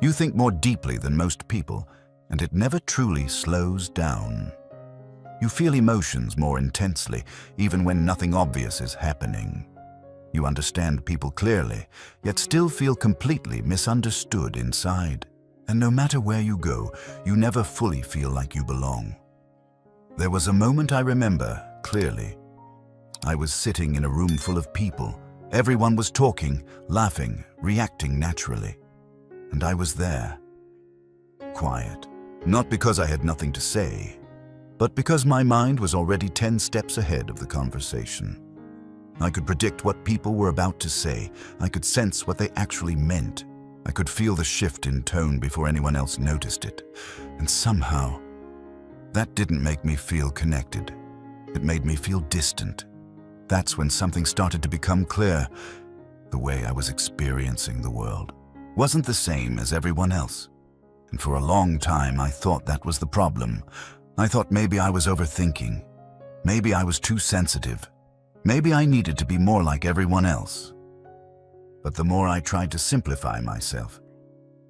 You think more deeply than most people, and it never truly slows down. You feel emotions more intensely, even when nothing obvious is happening. You understand people clearly, yet still feel completely misunderstood inside. And no matter where you go, you never fully feel like you belong. There was a moment I remember clearly. I was sitting in a room full of people. Everyone was talking, laughing, reacting naturally. And I was there, quiet. Not because I had nothing to say, but because my mind was already 10 steps ahead of the conversation. I could predict what people were about to say. I could sense what they actually meant. I could feel the shift in tone before anyone else noticed it. And somehow, that didn't make me feel connected. It made me feel distant. That's when something started to become clear. The way I was experiencing the world wasn't the same as everyone else. And for a long time, I thought that was the problem. I thought maybe I was overthinking. Maybe I was too sensitive. Maybe I needed to be more like everyone else. But the more I tried to simplify myself,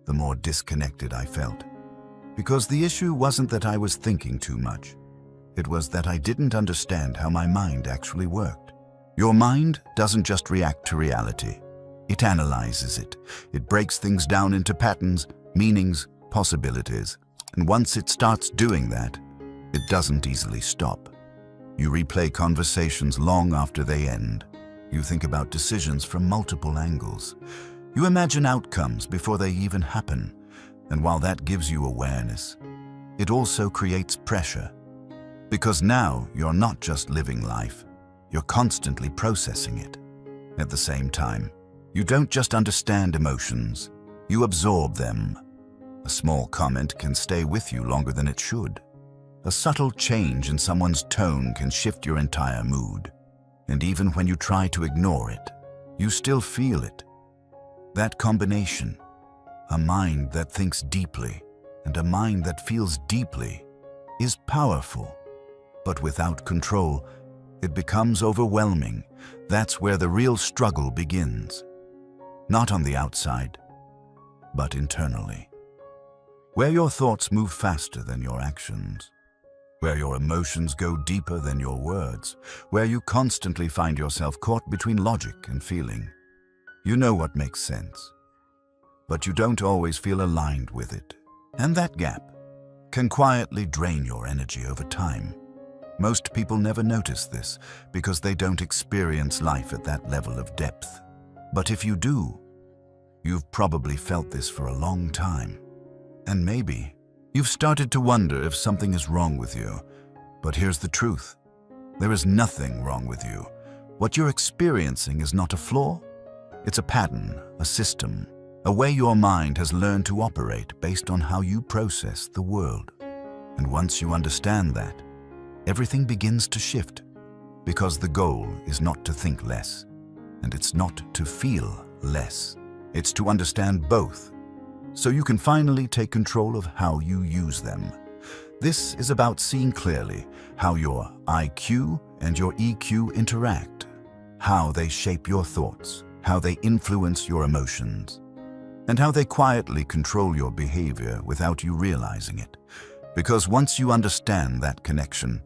the more disconnected I felt. Because the issue wasn't that I was thinking too much. It was that I didn't understand how my mind actually worked. Your mind doesn't just react to reality. It analyzes it. It breaks things down into patterns, meanings, possibilities. And once it starts doing that, it doesn't easily stop. You replay conversations long after they end. You think about decisions from multiple angles. You imagine outcomes before they even happen. And while that gives you awareness, it also creates pressure. Because now you're not just living life, you're constantly processing it. At the same time, you don't just understand emotions, you absorb them. A small comment can stay with you longer than it should. A subtle change in someone's tone can shift your entire mood. And even when you try to ignore it, you still feel it. That combination, a mind that thinks deeply and a mind that feels deeply, is powerful. But without control, it becomes overwhelming. That's where the real struggle begins. Not on the outside, but internally. Where your thoughts move faster than your actions. Where your emotions go deeper than your words. Where you constantly find yourself caught between logic and feeling. You know what makes sense, but you don't always feel aligned with it. And that gap can quietly drain your energy over time. Most people never notice this because they don't experience life at that level of depth. But if you do, you've probably felt this for a long time. And maybe you've started to wonder if something is wrong with you. But here's the truth. There is nothing wrong with you. What you're experiencing is not a flaw. It's a pattern, a system, a way your mind has learned to operate based on how you process the world. And once you understand that, everything begins to shift. Because the goal is not to think less, and it's not to feel less. It's to understand both, so you can finally take control of how you use them. This is about seeing clearly how your IQ and your EQ interact, how they shape your thoughts, how they influence your emotions, and how they quietly control your behavior without you realizing it. Because once you understand that connection,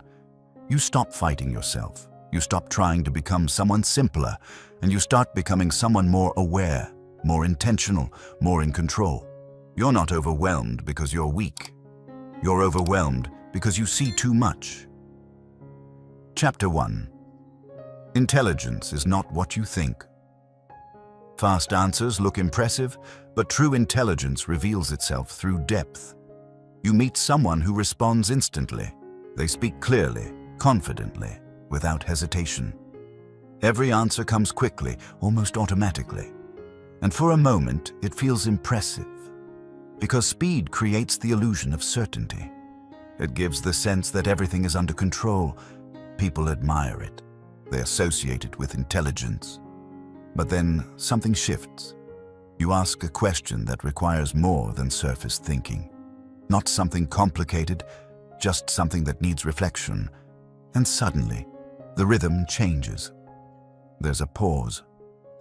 you stop fighting yourself. You stop trying to become someone simpler, and you start becoming someone more aware, more intentional, more in control. You're not overwhelmed because you're weak. You're overwhelmed because you see too much. Chapter 1. Intelligence is not what you think. Fast answers look impressive, but true intelligence reveals itself through depth. You meet someone who responds instantly. They speak clearly, confidently, without hesitation. Every answer comes quickly, almost automatically. And for a moment, it feels impressive. Because speed creates the illusion of certainty. It gives the sense that everything is under control. People admire it. They associate it with intelligence. But then something shifts. You ask a question that requires more than surface thinking. Not something complicated, just something that needs reflection. And suddenly, the rhythm changes. There's a pause,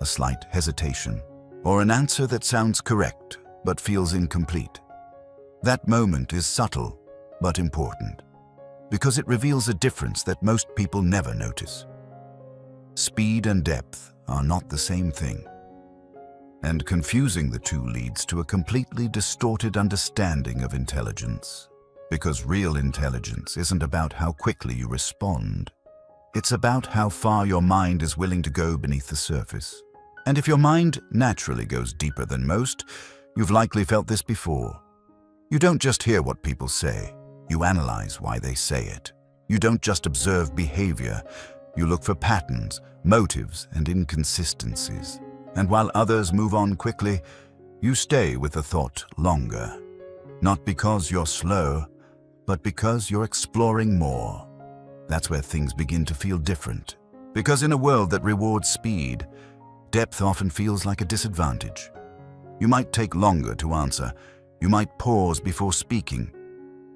a slight hesitation, or an answer that sounds correct, but feels incomplete. That moment is subtle, but important, because it reveals a difference that most people never notice. Speed and depth are not the same thing, and confusing the two leads to a completely distorted understanding of intelligence. Because real intelligence isn't about how quickly you respond. It's about how far your mind is willing to go beneath the surface. And if your mind naturally goes deeper than most, you've likely felt this before. You don't just hear what people say, you analyze why they say it. You don't just observe behavior, you look for patterns, motives, and inconsistencies. And while others move on quickly, you stay with the thought longer. Not because you're slow, but because you're exploring more. That's where things begin to feel different. Because in a world that rewards speed, depth often feels like a disadvantage. You might take longer to answer. You might pause before speaking.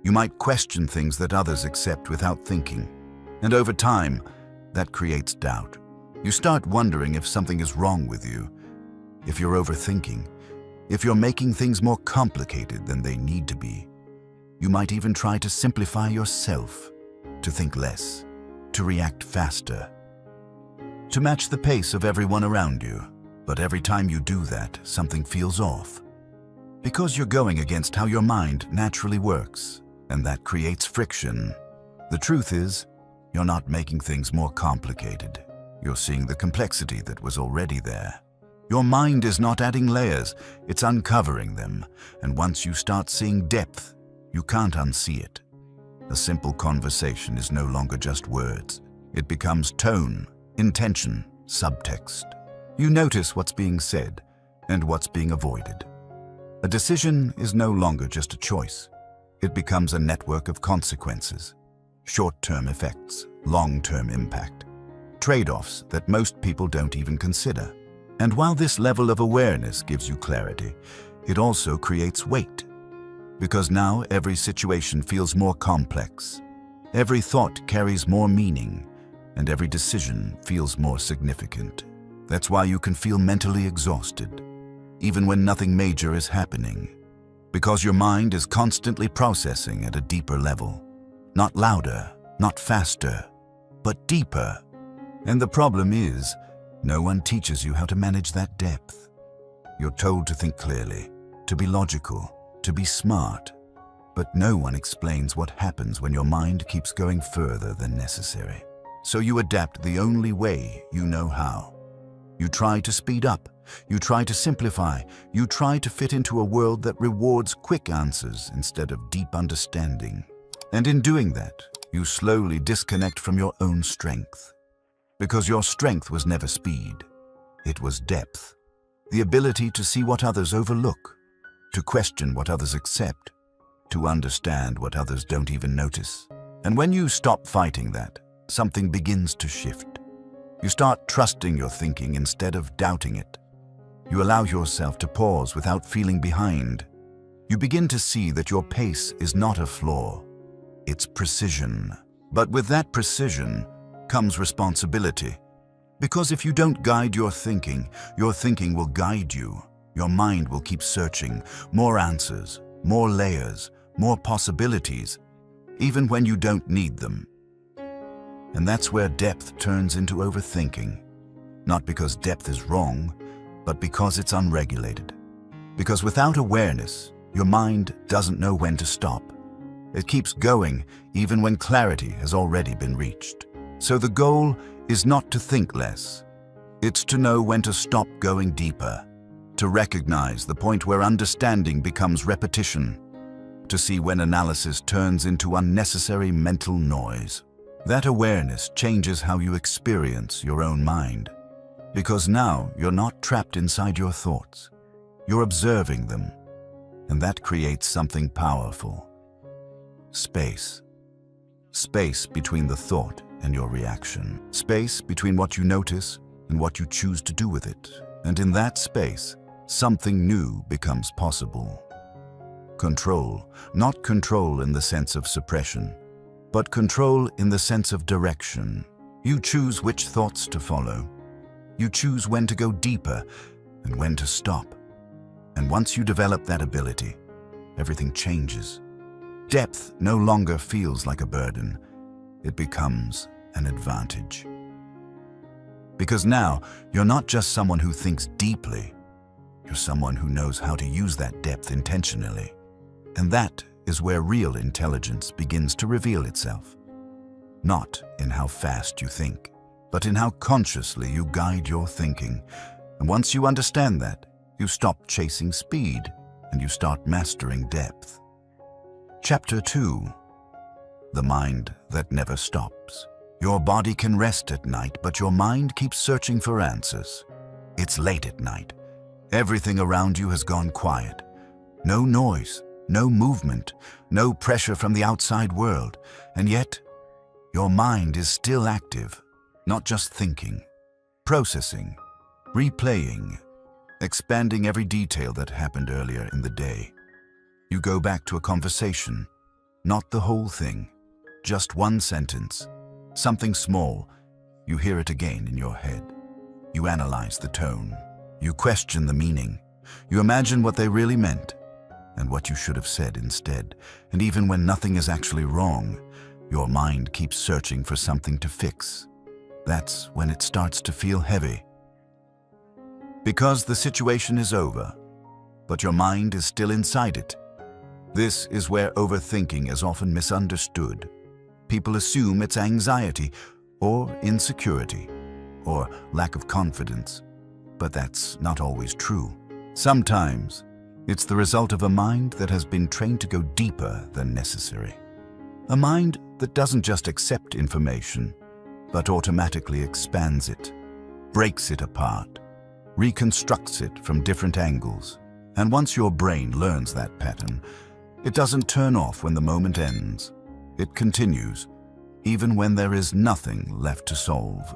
You might question things that others accept without thinking. And over time, that creates doubt. You start wondering if something is wrong with you, if you're overthinking, if you're making things more complicated than they need to be. You might even try to simplify yourself, to think less, to react faster, to match the pace of everyone around you. But every time you do that, something feels off. Because you're going against how your mind naturally works, and that creates friction. The truth is, you're not making things more complicated. You're seeing the complexity that was already there. Your mind is not adding layers, it's uncovering them. And once you start seeing depth, you can't unsee it. A simple conversation is no longer just words. It becomes tone, intention, subtext. You notice what's being said and what's being avoided. A decision is no longer just a choice. It becomes a network of consequences. Short-term effects, long-term impact. Trade-offs that most people don't even consider. And while this level of awareness gives you clarity, it also creates weight. Because now every situation feels more complex. Every thought carries more meaning, and every decision feels more significant. That's why you can feel mentally exhausted, even when nothing major is happening. Because your mind is constantly processing at a deeper level. Not louder, not faster, but deeper. And the problem is, no one teaches you how to manage that depth. You're told to think clearly, to be logical, to be smart, but no one explains what happens when your mind keeps going further than necessary. So you adapt the only way you know how. You try to speed up, you try to simplify, you try to fit into a world that rewards quick answers instead of deep understanding. And in doing that, you slowly disconnect from your own strength. Because your strength was never speed, it was depth. The ability to see what others overlook, to question what others accept, to understand what others don't even notice. And when you stop fighting that, something begins to shift. You start trusting your thinking instead of doubting it. You allow yourself to pause without feeling behind. You begin to see that your pace is not a flaw, it's precision. But with that precision comes responsibility. Because if you don't guide your thinking will guide you. Your mind will keep searching, more answers, more layers, more possibilities, even when you don't need them. And that's where depth turns into overthinking. Not because depth is wrong, but because it's unregulated. Because without awareness, your mind doesn't know when to stop. It keeps going even when clarity has already been reached. So the goal is not to think less. It's to know when to stop going deeper. To recognize the point where understanding becomes repetition. To see when analysis turns into unnecessary mental noise. That awareness changes how you experience your own mind. Because now you're not trapped inside your thoughts. You're observing them. And that creates something powerful. Space. Space between the thought and your reaction. Space between what you notice and what you choose to do with it. And in that space, something new becomes possible. Control, not control in the sense of suppression, but control in the sense of direction. You choose which thoughts to follow. You choose when to go deeper and when to stop. And once you develop that ability, everything changes. Depth no longer feels like a burden. It becomes an advantage. Because now, you're not just someone who thinks deeply. You're someone who knows how to use that depth intentionally. And that is where real intelligence begins to reveal itself. Not in how fast you think, but in how consciously you guide your thinking. And once you understand that, you stop chasing speed and you start mastering depth. Chapter 2. The mind that never stops. Your body can rest at night, but your mind keeps searching for answers. It's late at night. Everything around you has gone quiet. No noise, no movement, no pressure from the outside world. And yet, your mind is still active, not just thinking, processing, replaying, expanding every detail that happened earlier in the day. You go back to a conversation, not the whole thing, just one sentence, something small. You hear it again in your head. You analyze the tone. You question the meaning. You imagine what they really meant and what you should have said instead. And even when nothing is actually wrong, your mind keeps searching for something to fix. That's when it starts to feel heavy. Because the situation is over, but your mind is still inside it. This is where overthinking is often misunderstood. People assume it's anxiety or insecurity or lack of confidence, but that's not always true. Sometimes it's the result of a mind that has been trained to go deeper than necessary. A mind that doesn't just accept information, but automatically expands it, breaks it apart, reconstructs it from different angles. And once your brain learns that pattern, it doesn't turn off when the moment ends. It continues, even when there is nothing left to solve.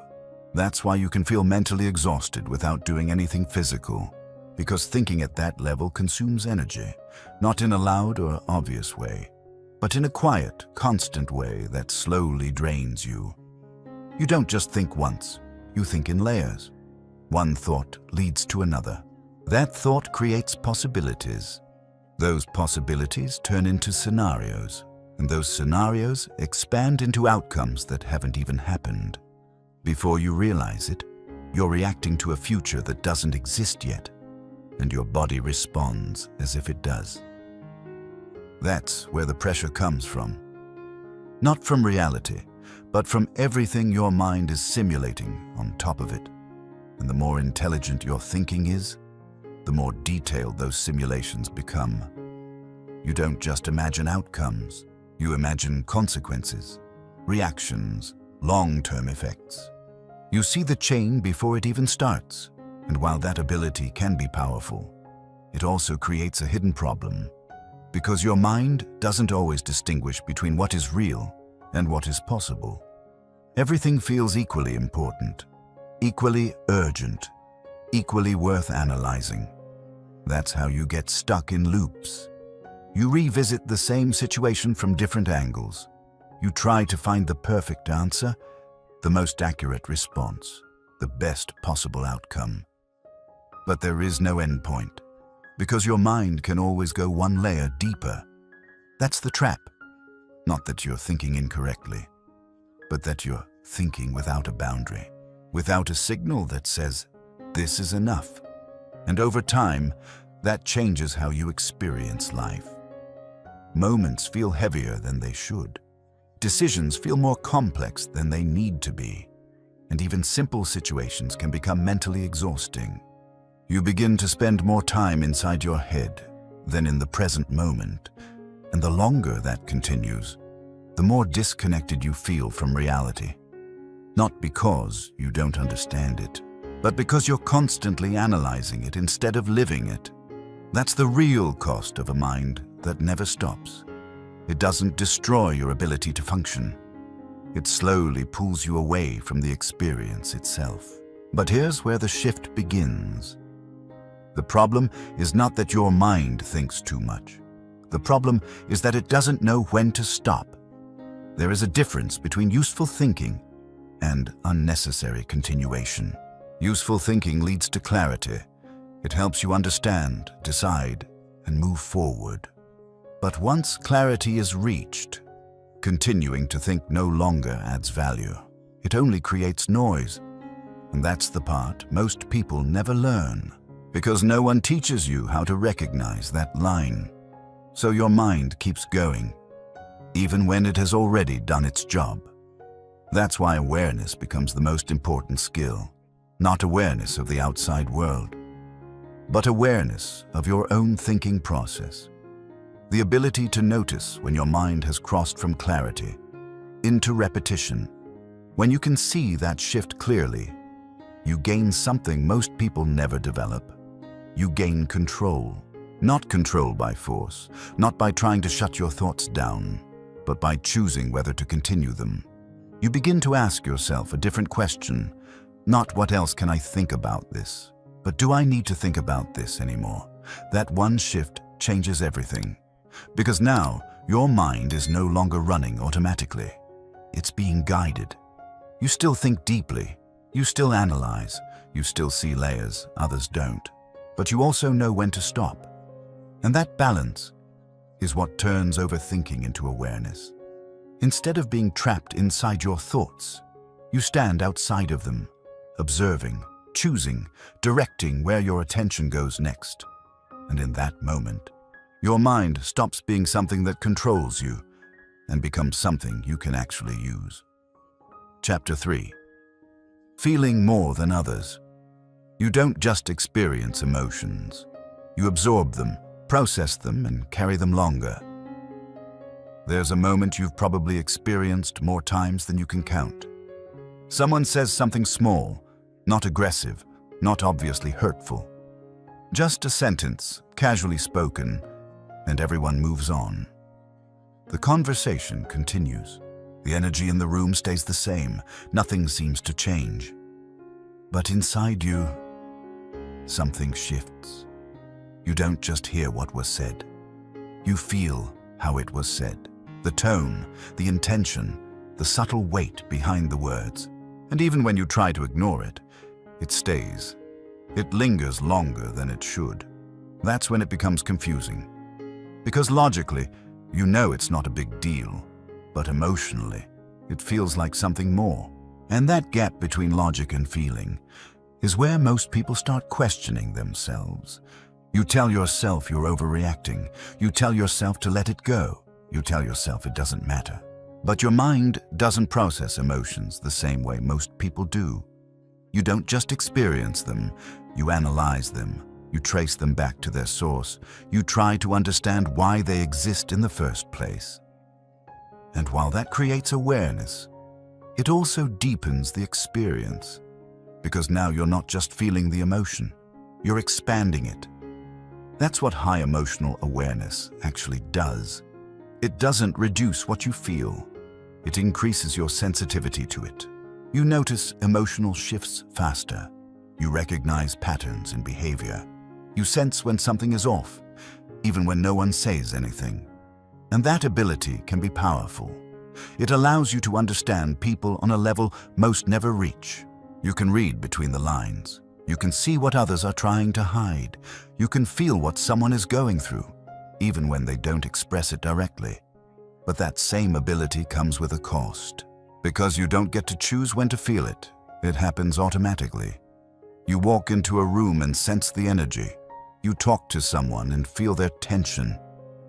That's why you can feel mentally exhausted without doing anything physical, because thinking at that level consumes energy, not in a loud or obvious way, but in a quiet, constant way that slowly drains you. You don't just think once, you think in layers. One thought leads to another. That thought creates possibilities. Those possibilities turn into scenarios, and those scenarios expand into outcomes that haven't even happened. Before you realize it, you're reacting to a future that doesn't exist yet, and your body responds as if it does. That's where the pressure comes from. Not from reality, but from everything your mind is simulating on top of it. And the more intelligent your thinking is, the more detailed those simulations become. You don't just imagine outcomes, you imagine consequences, reactions, long-term effects. You see the chain before it even starts, and while that ability can be powerful, it also creates a hidden problem, because your mind doesn't always distinguish between what is real and what is possible. Everything feels equally important, equally urgent, equally worth analyzing. That's how you get stuck in loops. You revisit the same situation from different angles. You try to find the perfect answer, the most accurate response, the best possible outcome. But there is no end point, because your mind can always go one layer deeper. That's the trap. Not that you're thinking incorrectly, but that you're thinking without a boundary, without a signal that says, this is enough. And over time, that changes how you experience life. Moments feel heavier than they should. Decisions feel more complex than they need to be. And even simple situations can become mentally exhausting. You begin to spend more time inside your head than in the present moment. And the longer that continues, the more disconnected you feel from reality. Not because you don't understand it, but because you're constantly analyzing it instead of living it. That's the real cost of a mind that never stops. It doesn't destroy your ability to function. It slowly pulls you away from the experience itself. But here's where the shift begins. The problem is not that your mind thinks too much. The problem is that it doesn't know when to stop. There is a difference between useful thinking and unnecessary continuation. Useful thinking leads to clarity. It helps you understand, decide, and move forward. But once clarity is reached, continuing to think no longer adds value. It only creates noise. And that's the part most people never learn, because no one teaches you how to recognize that line. So your mind keeps going, even when it has already done its job. That's why awareness becomes the most important skill. Not awareness of the outside world, but awareness of your own thinking process. The ability to notice when your mind has crossed from clarity into repetition. When you can see that shift clearly, you gain something most people never develop. You gain control. Not control by force, not by trying to shut your thoughts down, but by choosing whether to continue them. You begin to ask yourself a different question. Not what else can I think about this, but do I need to think about this anymore? That one shift changes everything. Because now, your mind is no longer running automatically. It's being guided. You still think deeply. You still analyze. You still see layers others don't. But you also know when to stop. And that balance is what turns overthinking into awareness. Instead of being trapped inside your thoughts, you stand outside of them, observing, choosing, directing where your attention goes next. And in that moment, your mind stops being something that controls you and becomes something you can actually use. Chapter 3. Feeling more than others. You don't just experience emotions. You absorb them, process them, and carry them longer. There's a moment you've probably experienced more times than you can count. Someone says something small, not aggressive, not obviously hurtful. Just a sentence, casually spoken, and everyone moves on. The conversation continues. The energy in the room stays the same. Nothing seems to change. But inside you, something shifts. You don't just hear what was said. You feel how it was said. The tone, the intention, the subtle weight behind the words. And even when you try to ignore it, it stays. It lingers longer than it should. That's when it becomes confusing. Because logically, you know it's not a big deal, but emotionally, it feels like something more. And that gap between logic and feeling is where most people start questioning themselves. You tell yourself you're overreacting. You tell yourself to let it go. You tell yourself it doesn't matter. But your mind doesn't process emotions the same way most people do. You don't just experience them, you analyze them. You trace them back to their source. You try to understand why they exist in the first place. And while that creates awareness, it also deepens the experience. Because now you're not just feeling the emotion, you're expanding it. That's what high emotional awareness actually does. It doesn't reduce what you feel. It increases your sensitivity to it. You notice emotional shifts faster. You recognize patterns in behavior. You sense when something is off, even when no one says anything. And that ability can be powerful. It allows you to understand people on a level most never reach. You can read between the lines. You can see what others are trying to hide. You can feel what someone is going through, even when they don't express it directly. But that same ability comes with a cost. Because you don't get to choose when to feel it, it happens automatically. You walk into a room and sense the energy. You talk to someone and feel their tension.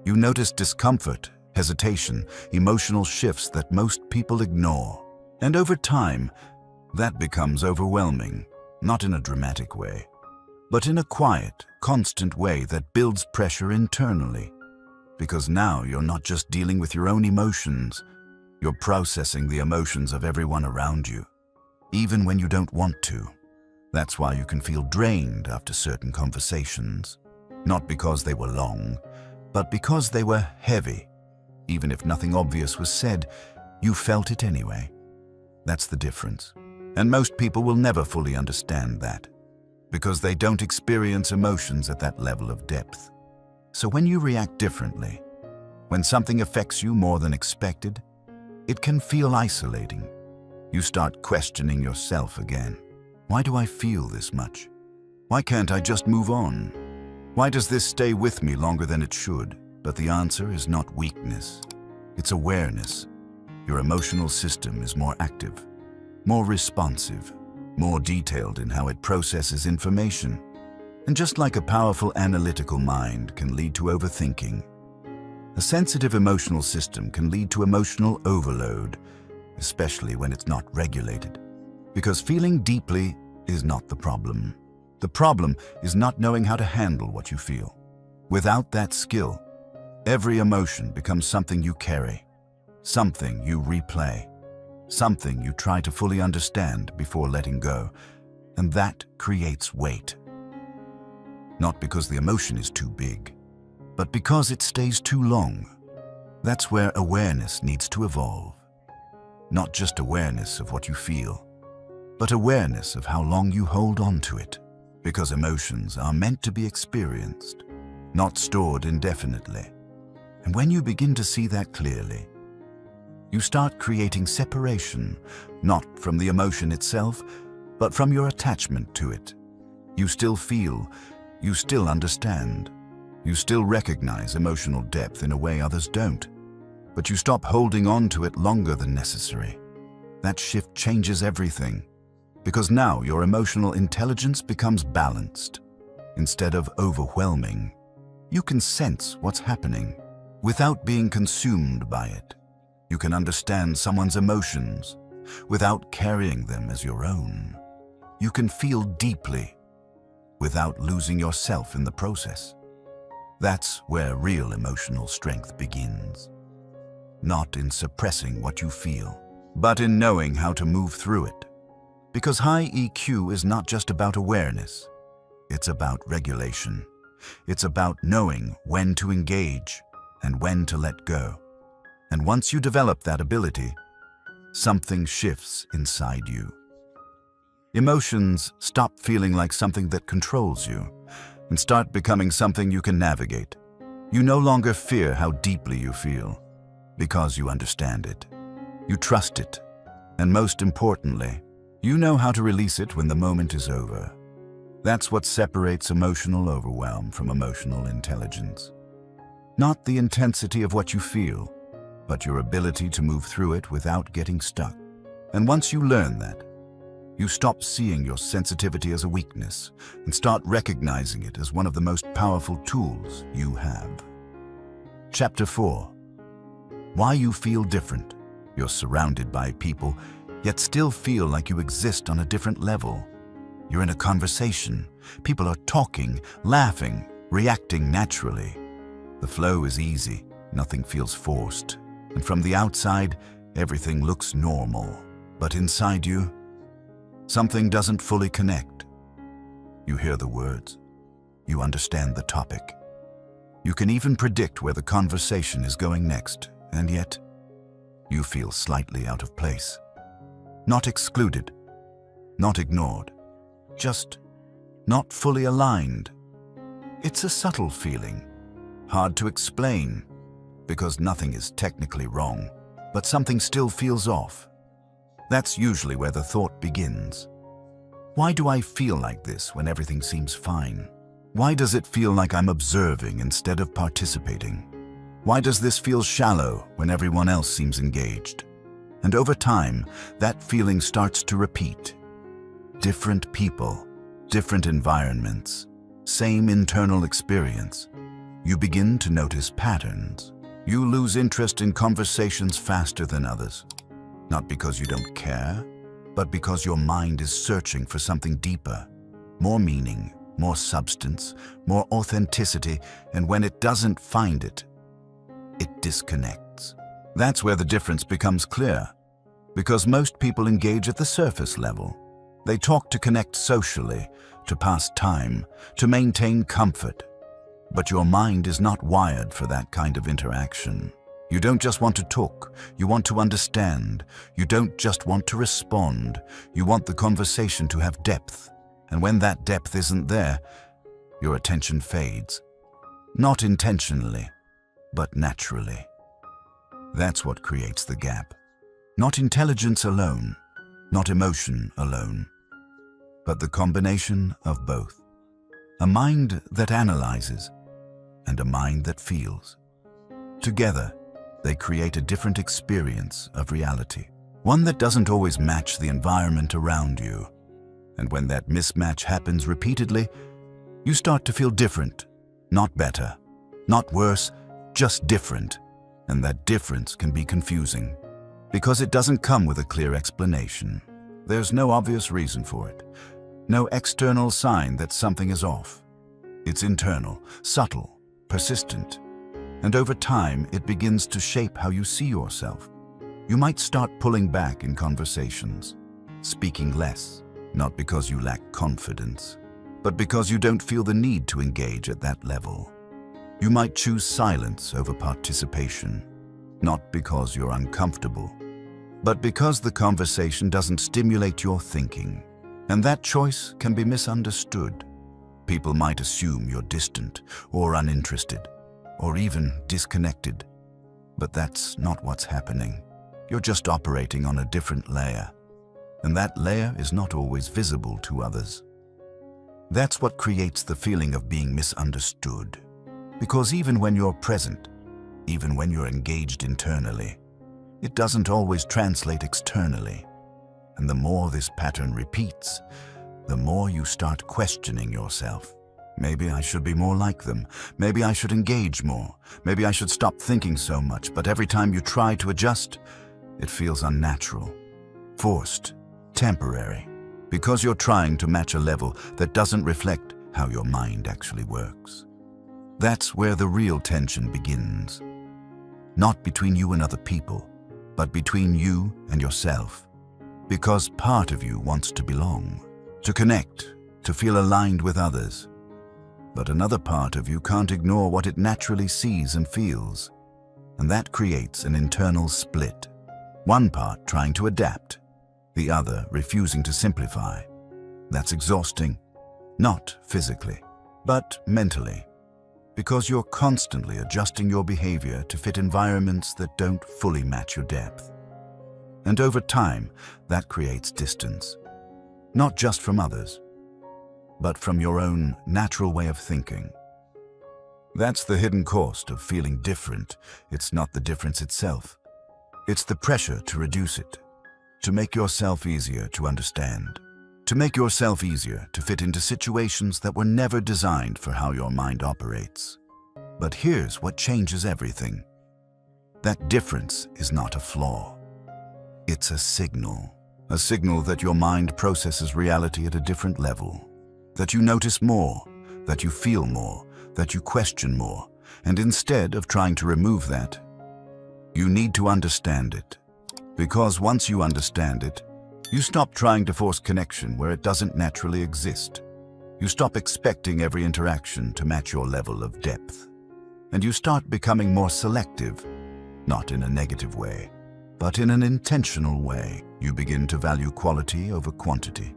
You notice discomfort, hesitation, emotional shifts that most people ignore. And over time, that becomes overwhelming, not in a dramatic way, but in a quiet, constant way that builds pressure internally. Because now you're not just dealing with your own emotions, you're processing the emotions of everyone around you, even when you don't want to. That's why you can feel drained after certain conversations, not because they were long, but because they were heavy. Even if nothing obvious was said, you felt it anyway. That's the difference. And most people will never fully understand that, because they don't experience emotions at that level of depth. So when you react differently, when something affects you more than expected, it can feel isolating. You start questioning yourself again. Why do I feel this much? Why can't I just move on? Why does this stay with me longer than it should? But the answer is not weakness. It's awareness. Your emotional system is more active, more responsive, more detailed in how it processes information. And just like a powerful analytical mind can lead to overthinking, a sensitive emotional system can lead to emotional overload, especially when it's not regulated. Because feeling deeply is not the problem. The problem is not knowing how to handle what you feel. Without that skill, every emotion becomes something you carry, something you replay, something you try to fully understand before letting go, and that creates weight. Not because the emotion is too big, but because it stays too long. That's where awareness needs to evolve. Not just awareness of what you feel, but awareness of how long you hold on to it. Because emotions are meant to be experienced, not stored indefinitely. And when you begin to see that clearly, you start creating separation, not from the emotion itself, but from your attachment to it. You still feel, you still understand, you still recognize emotional depth in a way others don't, but you stop holding on to it longer than necessary. That shift changes everything, because now your emotional intelligence becomes balanced. Instead of overwhelming, you can sense what's happening without being consumed by it. You can understand someone's emotions without carrying them as your own. You can feel deeply without losing yourself in the process. That's where real emotional strength begins. Not in suppressing what you feel, but in knowing how to move through it. Because high EQ is not just about awareness. It's about regulation. It's about knowing when to engage and when to let go. And once you develop that ability, something shifts inside you. Emotions stop feeling like something that controls you and start becoming something you can navigate. You no longer fear how deeply you feel because you understand it. You trust it, and most importantly, you know how to release it when the moment is over. That's what separates emotional overwhelm from emotional intelligence. Not the intensity of what you feel, but your ability to move through it without getting stuck. And once you learn that, you stop seeing your sensitivity as a weakness and start recognizing it as one of the most powerful tools you have. Chapter 4. Why you feel different. You're surrounded by people, yet still feel like you exist on a different level. You're in a conversation. People are talking, laughing, reacting naturally. The flow is easy. Nothing feels forced. And from the outside, everything looks normal. But inside you, something doesn't fully connect. You hear the words. You understand the topic. You can even predict where the conversation is going next, and yet, you feel slightly out of place. Not excluded, not ignored, just not fully aligned. It's a subtle feeling, hard to explain, because nothing is technically wrong, but something still feels off. That's usually where the thought begins. Why do I feel like this when everything seems fine? Why does it feel like I'm observing instead of participating? Why does this feel shallow when everyone else seems engaged? And over time, that feeling starts to repeat. Different people, different environments, same internal experience. You begin to notice patterns. You lose interest in conversations faster than others. Not because you don't care, but because your mind is searching for something deeper, more meaning, more substance, more authenticity, and when it doesn't find it, it disconnects. That's where the difference becomes clear, because most people engage at the surface level. They talk to connect socially, to pass time, to maintain comfort. But your mind is not wired for that kind of interaction. You don't just want to talk, you want to understand. You don't just want to respond, you want the conversation to have depth. And when that depth isn't there, your attention fades. Not intentionally, but naturally. That's what creates the gap. Not intelligence alone, not emotion alone, but the combination of both. a mind that analyzes, and a mind that feels. Together, they create a different experience of reality, one that doesn't always match the environment around you. And when that mismatch happens repeatedly, you start to feel different, not better, not worse, just different. And that difference can be confusing, because it doesn't come with a clear explanation. There's no obvious reason for it, no external sign that something is off. It's internal, subtle, persistent, and over time it begins to shape how you see yourself. You might start pulling back in conversations, speaking less, not because you lack confidence, but because you don't feel the need to engage at that level. You might choose silence over participation, not because you're uncomfortable, but because the conversation doesn't stimulate your thinking. And that choice can be misunderstood. People might assume you're distant or uninterested or even disconnected. But that's not what's happening. You're just operating on a different layer. And that layer is not always visible to others. That's what creates the feeling of being misunderstood. Because even when you're present, even when you're engaged internally, it doesn't always translate externally. And the more this pattern repeats, the more you start questioning yourself. Maybe I should be more like them. Maybe I should engage more. Maybe I should stop thinking so much. But every time you try to adjust, it feels unnatural, forced, temporary, because you're trying to match a level that doesn't reflect how your mind actually works. That's where the real tension begins. Not between you and other people, but between you and yourself. Because part of you wants to belong, to connect, to feel aligned with others. But another part of you can't ignore what it naturally sees and feels. And that creates an internal split. One part trying to adapt, the other refusing to simplify. That's exhausting, not physically, but mentally. Because you're constantly adjusting your behavior to fit environments that don't fully match your depth. And over time, that creates distance, not just from others, but from your own natural way of thinking. That's the hidden cost of feeling different. It's not the difference itself. It's the pressure to reduce it, to make yourself easier to understand, to make yourself easier to fit into situations that were never designed for how your mind operates. But here's what changes everything. That difference is not a flaw. It's a signal that your mind processes reality at a different level, that you notice more, that you feel more, that you question more, and instead of trying to remove that, you need to understand it. Because once you understand it, you stop trying to force connection where it doesn't naturally exist. You stop expecting every interaction to match your level of depth. And you start becoming more selective, not in a negative way, but in an intentional way. You begin to value quality over quantity,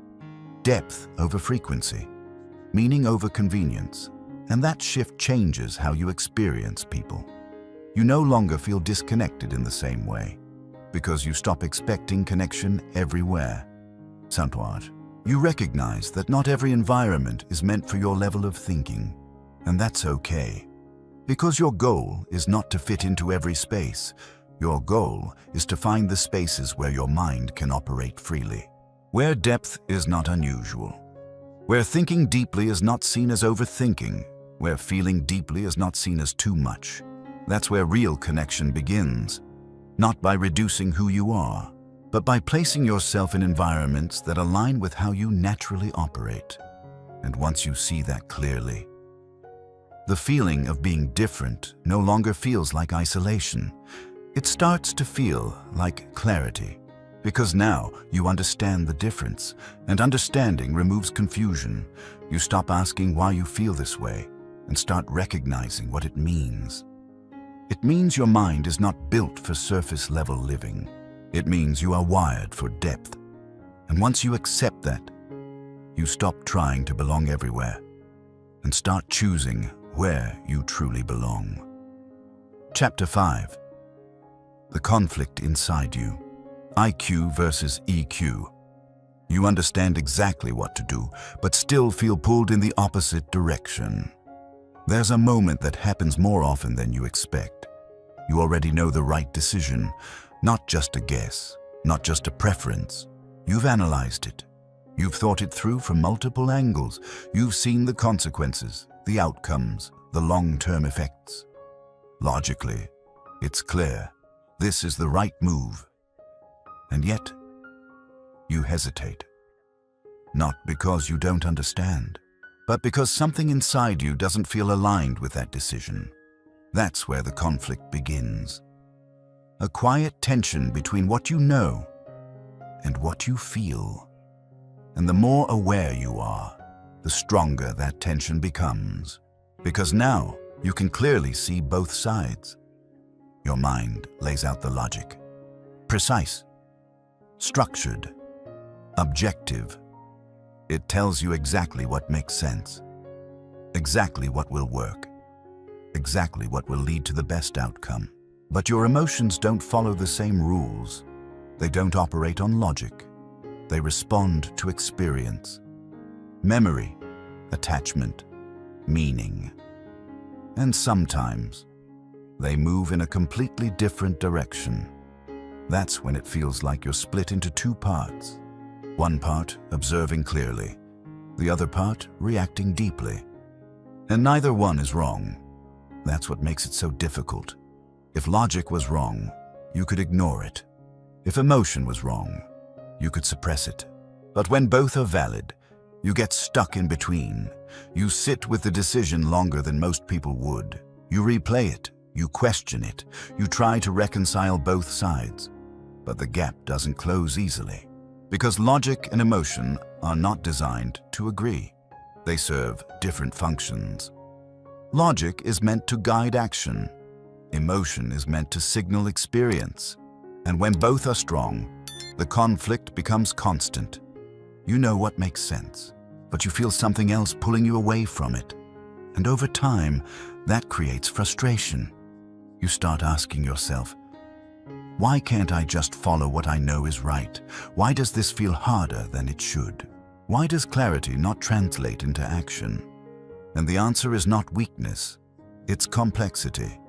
depth over frequency, meaning over convenience. And that shift changes how you experience people. You no longer feel disconnected in the same way, because you stop expecting connection everywhere. Somewhat, you recognize that not every environment is meant for your level of thinking, and that's okay. Because your goal is not to fit into every space. Your goal is to find the spaces where your mind can operate freely, where depth is not unusual, where thinking deeply is not seen as overthinking, where feeling deeply is not seen as too much. That's where real connection begins, not by reducing who you are, but by placing yourself in environments that align with how you naturally operate. And once you see that clearly, the feeling of being different no longer feels like isolation. It starts to feel like clarity, because now you understand the difference, and understanding removes confusion. You stop asking why you feel this way and start recognizing what it means. It means your mind is not built for surface-level living. It means you are wired for depth. And once you accept that, you stop trying to belong everywhere and start choosing where you truly belong. Chapter 5. The conflict inside you. IQ versus EQ. You understand exactly what to do, but still feel pulled in the opposite direction. There's a moment that happens more often than you expect. You already know the right decision, not just a guess, not just a preference. You've analyzed it. You've thought it through from multiple angles. You've seen the consequences, the outcomes, the long-term effects. Logically, it's clear. This is the right move. And yet, you hesitate. Not because you don't understand, but because something inside you doesn't feel aligned with that decision. That's where the conflict begins. A quiet tension between what you know and what you feel. And the more aware you are, the stronger that tension becomes. Because now you can clearly see both sides. Your mind lays out the logic. Precise, structured, objective. It tells you exactly what makes sense, exactly what will work, exactly what will lead to the best outcome. But your emotions don't follow the same rules. They don't operate on logic. They respond to experience, memory, attachment, meaning. And sometimes they move in a completely different direction. That's when it feels like you're split into two parts. One part observing clearly, the other part reacting deeply. And neither one is wrong. That's what makes it so difficult. If logic was wrong, you could ignore it. If emotion was wrong, you could suppress it. But when both are valid, you get stuck in between. You sit with the decision longer than most people would. You replay it, you question it, you try to reconcile both sides. But the gap doesn't close easily. Because logic and emotion are not designed to agree. They serve different functions. Logic is meant to guide action. Emotion is meant to signal experience. And when both are strong, the conflict becomes constant. You know what makes sense, but you feel something else pulling you away from it. And over time, that creates frustration. You start asking yourself, why can't I just follow what I know is right? Why does this feel harder than it should? Why does clarity not translate into action? And the answer is not weakness, it's complexity.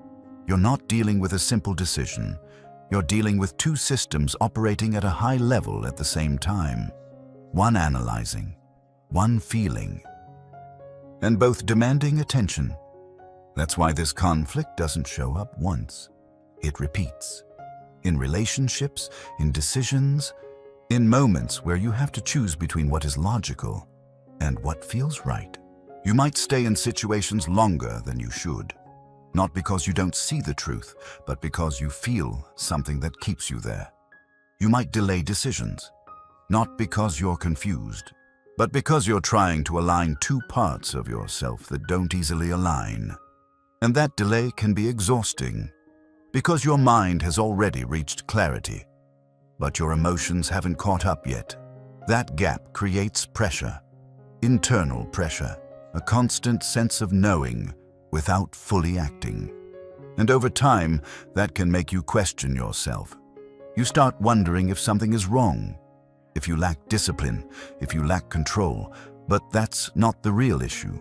You're not dealing with a simple decision. You're dealing with two systems operating at a high level at the same time. One analyzing, one feeling, and both demanding attention. That's why this conflict doesn't show up once. It repeats. In relationships, in decisions, in moments where you have to choose between what is logical and what feels right. You might stay in situations longer than you should. Not because you don't see the truth, but because you feel something that keeps you there. You might delay decisions, not because you're confused, but because you're trying to align two parts of yourself that don't easily align. And that delay can be exhausting, because your mind has already reached clarity, but your emotions haven't caught up yet. That gap creates pressure, internal pressure, a constant sense of knowing without fully acting. And over time, that can make you question yourself. You start wondering if something is wrong, if you lack discipline, if you lack control. But that's not the real issue.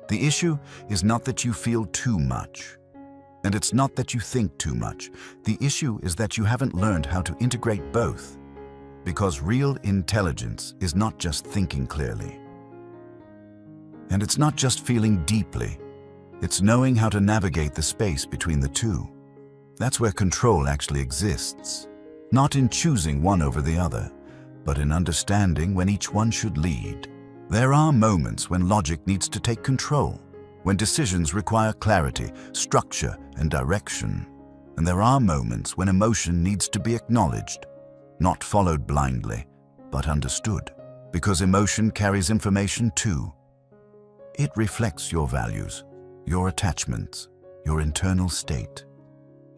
The issue is not that you feel too much. And it's not that you think too much. The issue is that you haven't learned how to integrate both. Because real intelligence is not just thinking clearly. And it's not just feeling deeply. It's knowing how to navigate the space between the two. That's where control actually exists. Not in choosing one over the other, but in understanding when each one should lead. There are moments when logic needs to take control, when decisions require clarity, structure, and direction. And there are moments when emotion needs to be acknowledged, not followed blindly, but understood. Because emotion carries information too. It reflects your values, your attachments, your internal state.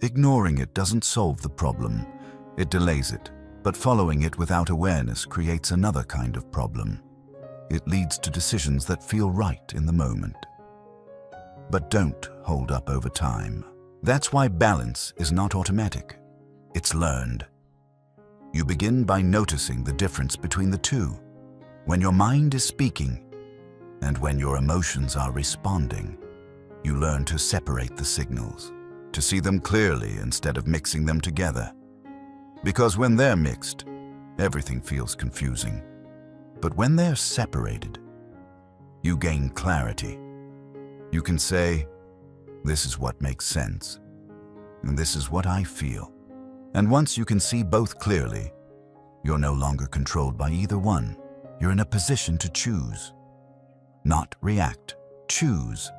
Ignoring it doesn't solve the problem. It delays it, but following it without awareness creates another kind of problem. It leads to decisions that feel right in the moment, but don't hold up over time. That's why balance is not automatic. It's learned. You begin by noticing the difference between the two. when your mind is speaking, and when your emotions are responding. You learn to separate the signals, to see them clearly instead of mixing them together. Because when they're mixed, everything feels confusing. But when they're separated, you gain clarity. You can say, "This is what makes sense, and this is what I feel." And once you can see both clearly, you're no longer controlled by either one. You're in a position to choose. Not react, choose.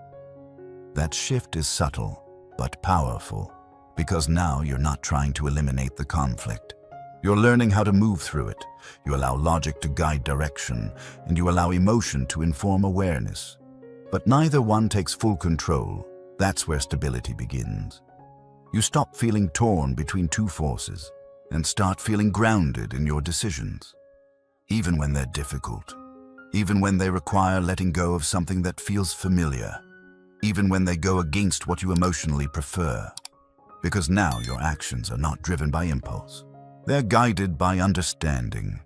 That shift is subtle, but powerful, because now you're not trying to eliminate the conflict. You're learning how to move through it. You allow logic to guide direction, and you allow emotion to inform awareness. But neither one takes full control. That's where stability begins. You stop feeling torn between two forces and start feeling grounded in your decisions, even when they're difficult, even when they require letting go of something that feels familiar, even when they go against what you emotionally prefer. Because now your actions are not driven by impulse. They're guided by understanding,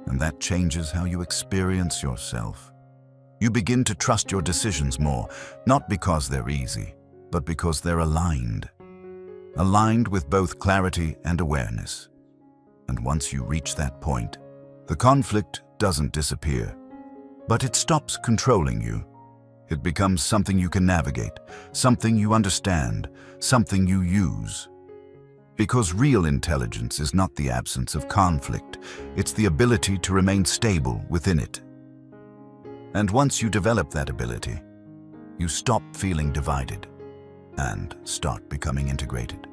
and that changes how you experience yourself. You begin to trust your decisions more, not because they're easy, but because they're aligned. Aligned with both clarity and awareness. And once you reach that point, the conflict doesn't disappear, but it stops controlling you. It becomes something you can navigate, something you understand, something you use. Because real intelligence is not the absence of conflict, it's the ability to remain stable within it. And once you develop that ability, you stop feeling divided and start becoming integrated.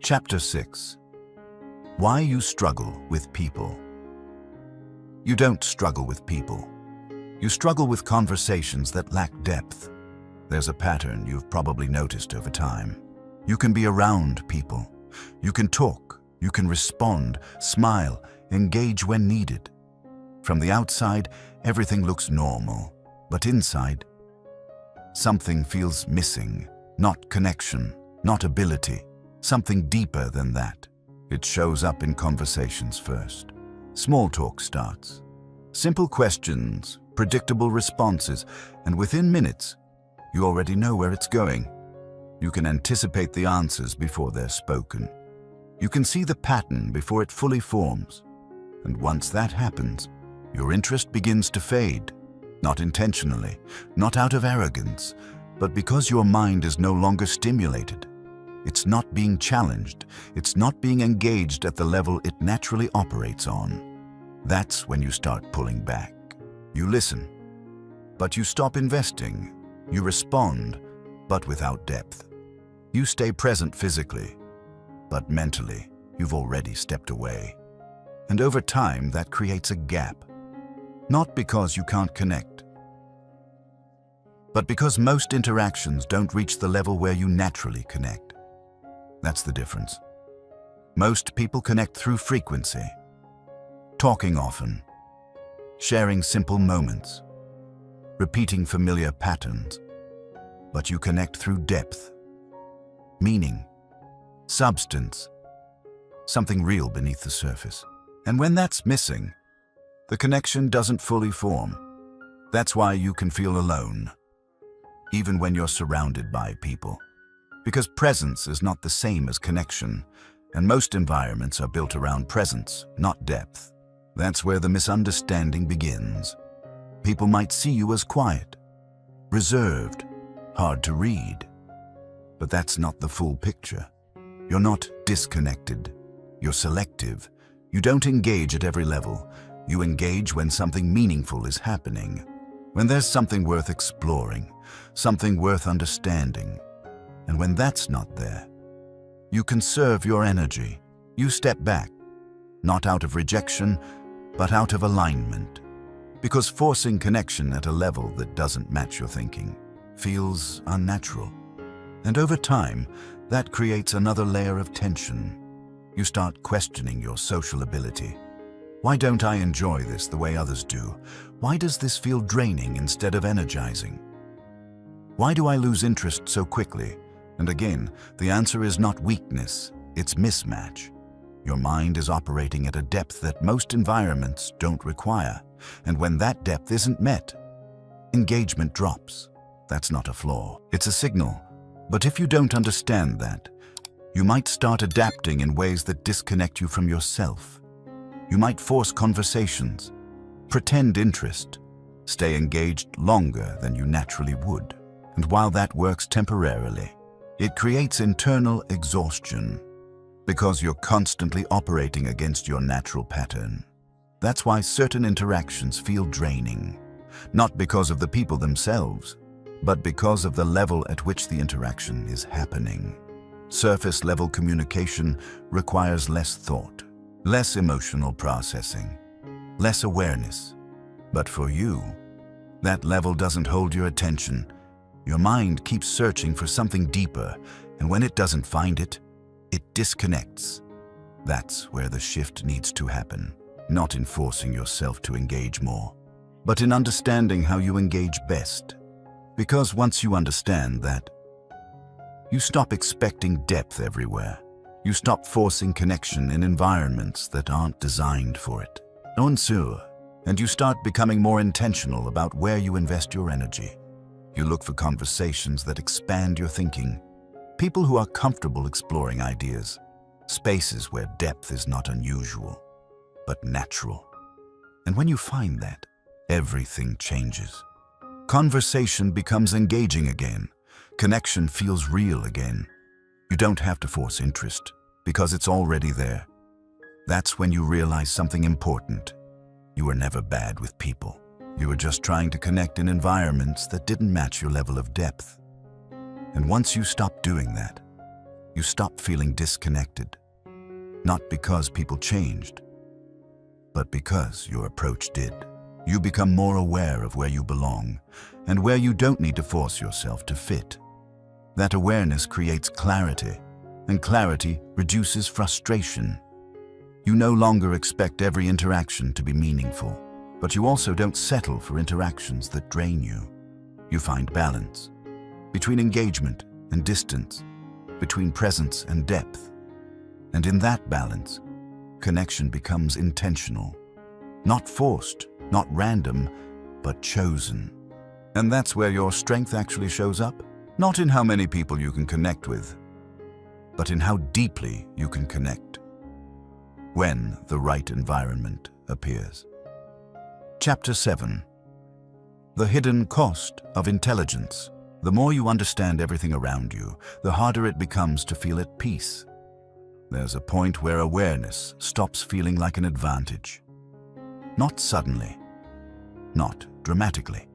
Chapter 6. Why you struggle with people. You don't struggle with people. You struggle with conversations that lack depth. There's a pattern you've probably noticed over time. You can be around people. You can talk. You can respond, smile, engage when needed. From the outside, everything looks normal. But inside, something feels missing. Not connection, not ability. Something deeper than that. It shows up in conversations first. Small talk starts. Simple questions, predictable responses, and within minutes, you already know where it's going. You can anticipate the answers before they're spoken. You can see the pattern before it fully forms. And once that happens, your interest begins to fade. Not intentionally, not out of arrogance, but because your mind is no longer stimulated. It's not being challenged. It's not being engaged at the level it naturally operates on. That's when you start pulling back. You listen, but you stop investing. You respond, but without depth. You stay present physically, but mentally, you've already stepped away. And over time, that creates a gap. Not because you can't connect, but because most interactions don't reach the level where you naturally connect. That's the difference. Most people connect through frequency, talking often, sharing simple moments, repeating familiar patterns. But you connect through depth, meaning, substance, something real beneath the surface. And when that's missing, the connection doesn't fully form. That's why you can feel alone, even when you're surrounded by people. Because presence is not the same as connection, and most environments are built around presence, not depth. That's where the misunderstanding begins. People might see you as quiet, reserved, hard to read. But that's not the full picture. You're not disconnected. You're selective. You don't engage at every level. You engage when something meaningful is happening, when there's something worth exploring, something worth understanding. And when that's not there, you conserve your energy. You step back, not out of rejection, but out of alignment. Because forcing connection at a level that doesn't match your thinking feels unnatural. And over time, that creates another layer of tension. You start questioning your social ability. Why don't I enjoy this the way others do? Why does this feel draining instead of energizing? Why do I lose interest so quickly? And again, the answer is not weakness, it's mismatch. Your mind is operating at a depth that most environments don't require, and when that depth isn't met, engagement drops. That's not a flaw, it's a signal. But if you don't understand that, you might start adapting in ways that disconnect you from yourself. You might force conversations, pretend interest, stay engaged longer than you naturally would. And while that works temporarily, it creates internal exhaustion because you're constantly operating against your natural pattern. That's why certain interactions feel draining, not because of the people themselves, but because of the level at which the interaction is happening. Surface-level communication requires less thought, less emotional processing, less awareness. But for you, that level doesn't hold your attention. Your mind keeps searching for something deeper, and when it doesn't find it, it disconnects. That's where the shift needs to happen, not in forcing yourself to engage more, but in understanding how you engage best. Because once you understand that, you stop expecting depth everywhere. You stop forcing connection in environments that aren't designed for it. And you start becoming more intentional about where you invest your energy. You look for conversations that expand your thinking, people who are comfortable exploring ideas, spaces where depth is not unusual, but natural. And when you find that, everything changes. Conversation becomes engaging again. Connection feels real again. You don't have to force interest, because it's already there. That's when you realize something important. You were never bad with people. You were just trying to connect in environments that didn't match your level of depth. And once you stop doing that, you stop feeling disconnected. Not because people changed, but because your approach did. You become more aware of where you belong and where you don't need to force yourself to fit. That awareness creates clarity, and clarity reduces frustration. You no longer expect every interaction to be meaningful, but you also don't settle for interactions that drain you. You find balance between engagement and distance, between presence and depth. And in that balance, connection becomes intentional, not forced, not random, but chosen. And that's where your strength actually shows up, not in how many people you can connect with, but in how deeply you can connect when the right environment appears. Chapter 7. The hidden cost of intelligence. The more you understand everything around you, the harder it becomes to feel at peace. There's a point where awareness stops feeling like an advantage. Not suddenly, not dramatically,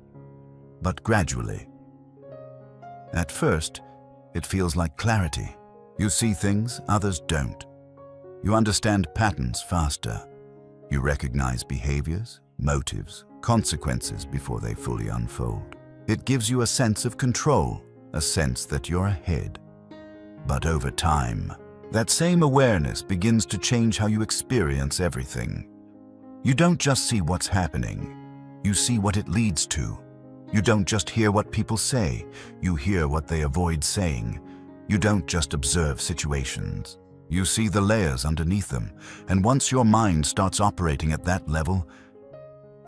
but gradually. At first, it feels like clarity. You see things others don't. You understand patterns faster. You recognize behaviors, motives, consequences before they fully unfold. It gives you a sense of control, a sense that you're ahead. But over time, that same awareness begins to change how you experience everything. You don't just see what's happening, you see what it leads to. You don't just hear what people say, you hear what they avoid saying. You don't just observe situations, you see the layers underneath them. And once your mind starts operating at that level,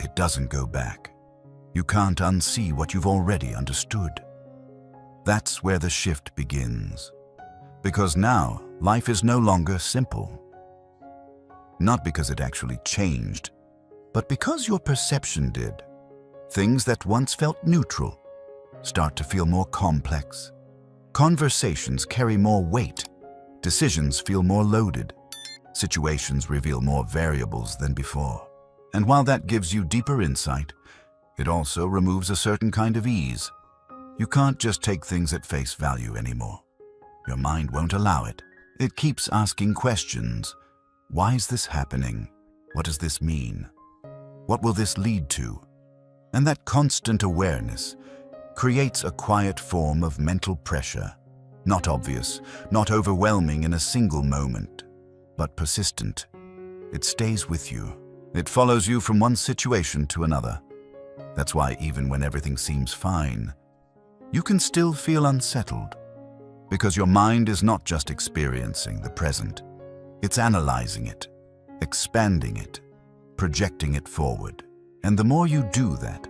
it doesn't go back. You can't unsee what you've already understood. That's where the shift begins. Because now, life is no longer simple. Not because it actually changed, but because your perception did. Things that once felt neutral start to feel more complex. Conversations carry more weight. Decisions feel more loaded. Situations reveal more variables than before. And while that gives you deeper insight, it also removes a certain kind of ease. You can't just take things at face value anymore. Your mind won't allow it. It keeps asking questions. Why is this happening? What does this mean? What will this lead to? And that constant awareness creates a quiet form of mental pressure. Not obvious, not overwhelming in a single moment, but persistent. It stays with you. It follows you from one situation to another. That's why even when everything seems fine, you can still feel unsettled, because your mind is not just experiencing the present. It's analyzing it, expanding it, projecting it forward. And the more you do that,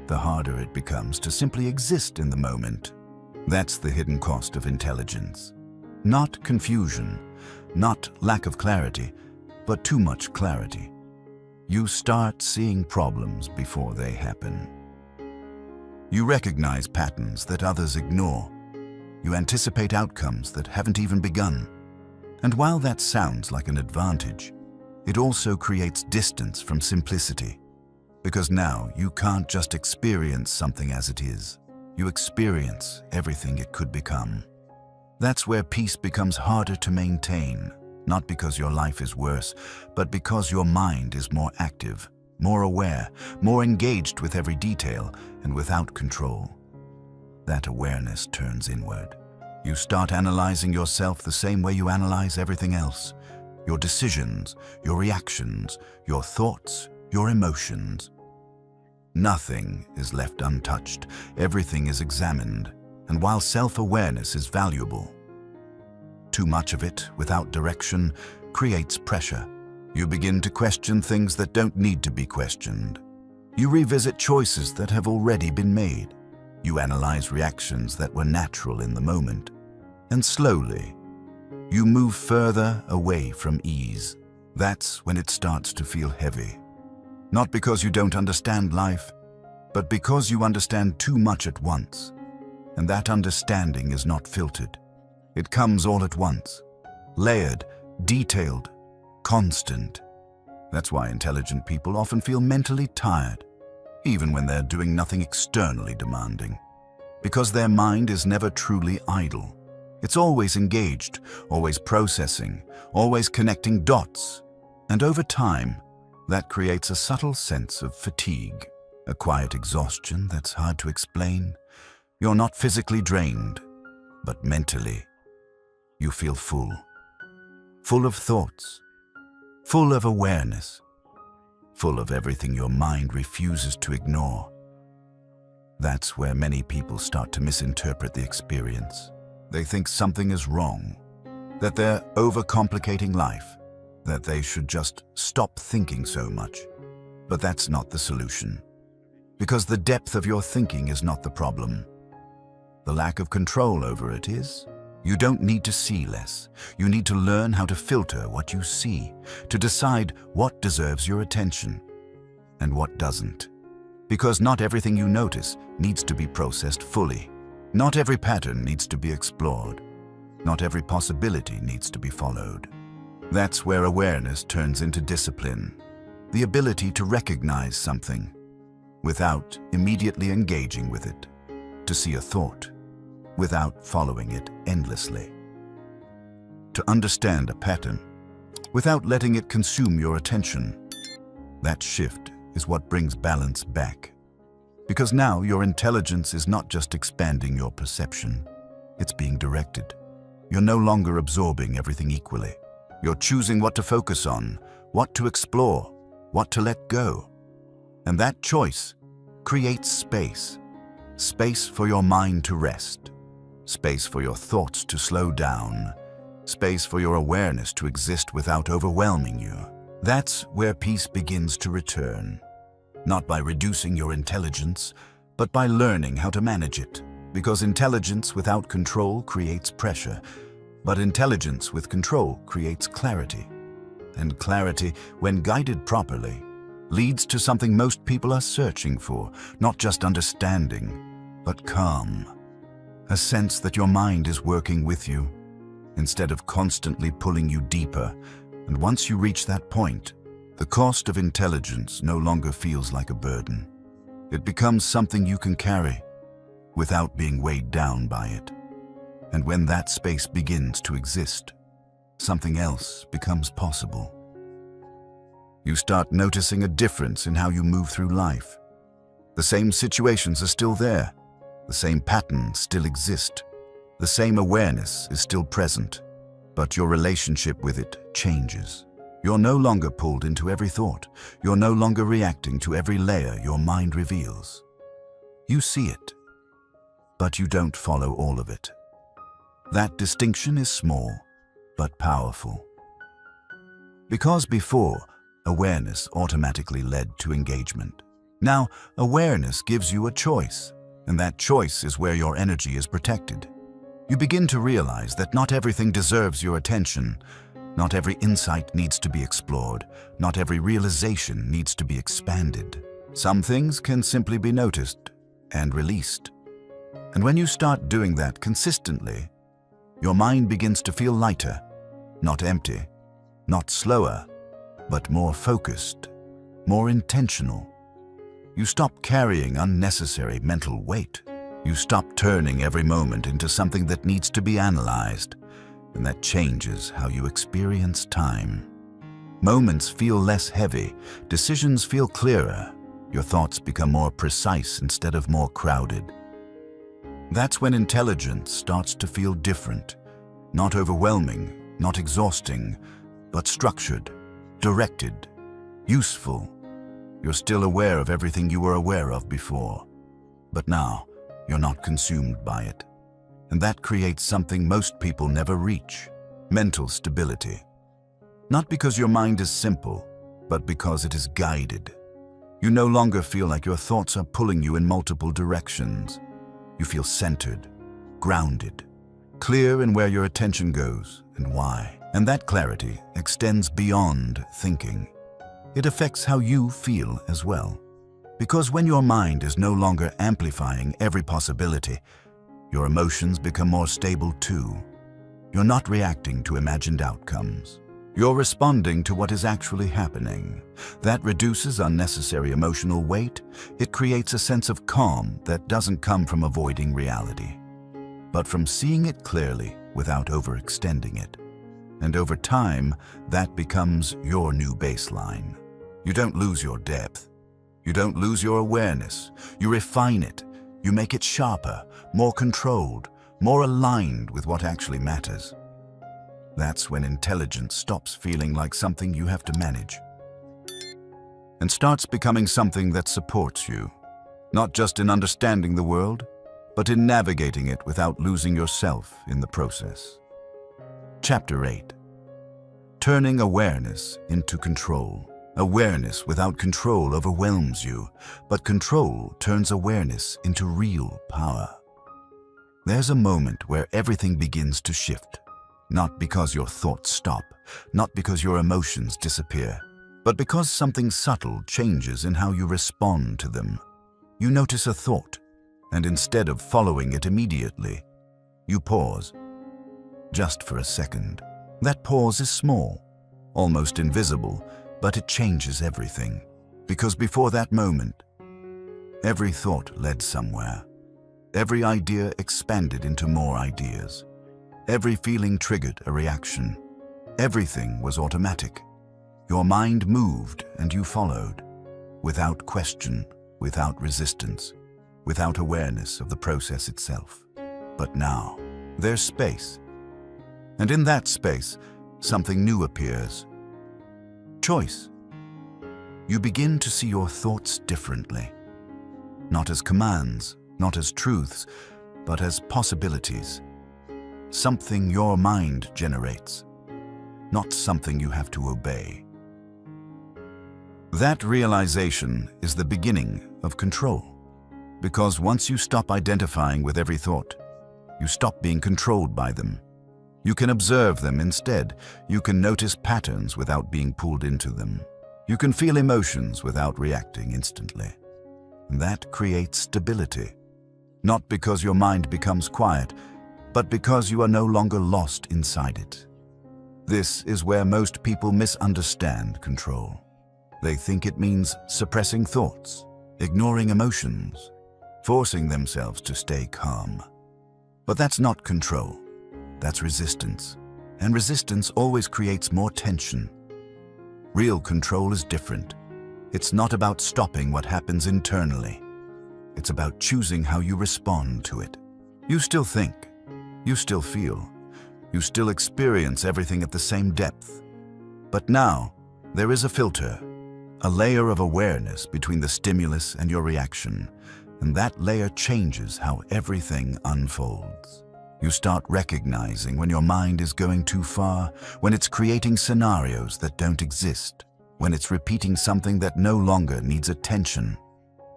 the harder it becomes to simply exist in the moment. That's the hidden cost of intelligence. Not confusion, not lack of clarity, but too much clarity. You start seeing problems before they happen. You recognize patterns that others ignore. You anticipate outcomes that haven't even begun. And while that sounds like an advantage, it also creates distance from simplicity. Because now you can't just experience something as it is. You experience everything it could become. That's where peace becomes harder to maintain, not because your life is worse, but because your mind is more active, more aware, more engaged with every detail, and without control. That awareness turns inward. You start analyzing yourself the same way you analyze everything else. Your decisions, your reactions, your thoughts, your emotions. Nothing is left untouched. Everything is examined. And while self-awareness is valuable, too much of it, without direction, creates pressure. You begin to question things that don't need to be questioned. You revisit choices that have already been made. You analyze reactions that were natural in the moment. And slowly, you move further away from ease. That's when it starts to feel heavy. Not because you don't understand life, but because you understand too much at once. And that understanding is not filtered. It comes all at once, layered, detailed, constant. That's why intelligent people often feel mentally tired, even when they're doing nothing externally demanding. Because their mind is never truly idle. It's always engaged, always processing, always connecting dots. And over time, that creates a subtle sense of fatigue, a quiet exhaustion that's hard to explain. You're not physically drained, but mentally, you feel full. Full of thoughts, full of awareness, full of everything your mind refuses to ignore. That's where many people start to misinterpret the experience. They think something is wrong, that they're overcomplicating life, that they should just stop thinking so much. But that's not the solution. Because the depth of your thinking is not the problem. The lack of control over it is. You don't need to see less. You need to learn how to filter what you see, to decide what deserves your attention and what doesn't. Because not everything you notice needs to be processed fully. Not every pattern needs to be explored. Not every possibility needs to be followed. That's where awareness turns into discipline, the ability to recognize something without immediately engaging with it, to see a thought without following it endlessly, to understand a pattern without letting it consume your attention. That shift is what brings balance back. Because now your intelligence is not just expanding your perception, it's being directed. You're no longer absorbing everything equally. You're choosing what to focus on, what to explore, what to let go. And that choice creates space. Space for your mind to rest. Space for your thoughts to slow down. Space for your awareness to exist without overwhelming you. That's where peace begins to return. Not by reducing your intelligence, but by learning how to manage it. Because intelligence without control creates pressure, but intelligence with control creates clarity. And clarity, when guided properly, leads to something most people are searching for, not just understanding, but calm. A sense that your mind is working with you, instead of constantly pulling you deeper. And once you reach that point, the cost of intelligence no longer feels like a burden. It becomes something you can carry without being weighed down by it. And when that space begins to exist, something else becomes possible. You start noticing a difference in how you move through life. The same situations are still there. The same patterns still exist. The same awareness is still present. But your relationship with it changes. You're no longer pulled into every thought. You're no longer reacting to every layer your mind reveals. You see it, but you don't follow all of it. That distinction is small, but powerful. Because before, awareness automatically led to engagement. Now, awareness gives you a choice, and that choice is where your energy is protected. You begin to realize that not everything deserves your attention. Not every insight needs to be explored. Not every realization needs to be expanded. Some things can simply be noticed and released. And when you start doing that consistently, your mind begins to feel lighter, not empty, not slower, but more focused, more intentional. You stop carrying unnecessary mental weight. You stop turning every moment into something that needs to be analyzed, and that changes how you experience time. Moments feel less heavy, decisions feel clearer, your thoughts become more precise instead of more crowded. That's when intelligence starts to feel different, not overwhelming, not exhausting, but structured, directed, useful. You're still aware of everything you were aware of before, but now you're not consumed by it. And that creates something most people never reach: mental stability. Not because your mind is simple, but because it is guided. You no longer feel like your thoughts are pulling you in multiple directions. You feel centered, grounded, clear in where your attention goes and why. And that clarity extends beyond thinking. It affects how you feel as well. Because when your mind is no longer amplifying every possibility, your emotions become more stable too. You're not reacting to imagined outcomes. You're responding to what is actually happening. That reduces unnecessary emotional weight. It creates a sense of calm that doesn't come from avoiding reality, but from seeing it clearly without overextending it. And over time, that becomes your new baseline. You don't lose your depth. You don't lose your awareness. You refine it. You make it sharper, more controlled, more aligned with what actually matters. That's when intelligence stops feeling like something you have to manage and starts becoming something that supports you, not just in understanding the world, but in navigating it without losing yourself in the process. Chapter 8. Turning awareness into control. Awareness without control overwhelms you, but control turns awareness into real power. There's a moment where everything begins to shift, not because your thoughts stop, not because your emotions disappear, but because something subtle changes in how you respond to them. You notice a thought, and instead of following it immediately, you pause, just for a second. That pause is small, almost invisible, but it changes everything. Because before that moment, every thought led somewhere. Every idea expanded into more ideas. Every feeling triggered a reaction. Everything was automatic. Your mind moved and you followed, without question, without resistance, without awareness of the process itself. But now, there's space. And in that space, something new appears. Choice. You begin to see your thoughts differently. Not as commands, not as truths, but as possibilities. Something your mind generates, not something you have to obey. That realization is the beginning of control. Because once you stop identifying with every thought, you stop being controlled by them. You can observe them instead. You can notice patterns without being pulled into them. You can feel emotions without reacting instantly. That creates stability. Not because your mind becomes quiet, but because you are no longer lost inside it. This is where most people misunderstand control. They think it means suppressing thoughts, ignoring emotions, forcing themselves to stay calm. But that's not control. That's resistance. And resistance always creates more tension. Real control is different. It's not about stopping what happens internally. It's about choosing how you respond to it. You still think. You still feel. You still experience everything at the same depth. But now, there is a filter, a layer of awareness between the stimulus and your reaction, and that layer changes how everything unfolds. You start recognizing when your mind is going too far, when it's creating scenarios that don't exist, when it's repeating something that no longer needs attention.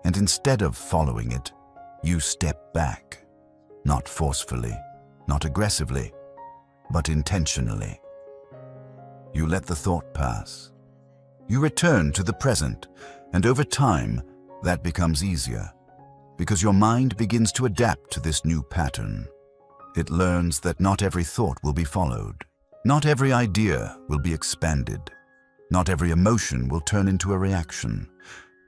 And instead of following it, you step back. Not forcefully, not aggressively, but intentionally. You let the thought pass. You return to the present, and over time, that becomes easier, because your mind begins to adapt to this new pattern. It learns that not every thought will be followed. Not every idea will be expanded. Not every emotion will turn into a reaction.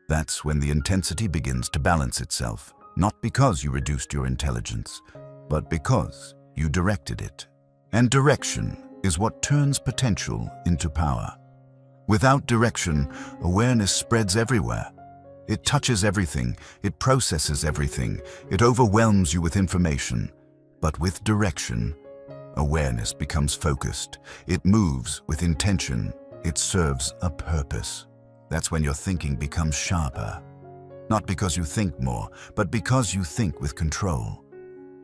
That's when the intensity begins to balance itself, not because you reduced your intelligence, but because you directed it. And direction is what turns potential into power. Without direction, awareness spreads everywhere. It touches everything, it processes everything, it overwhelms you with information. But with direction, awareness becomes focused. It moves with intention. It serves a purpose. That's when your thinking becomes sharper. Not because you think more, but because you think with control.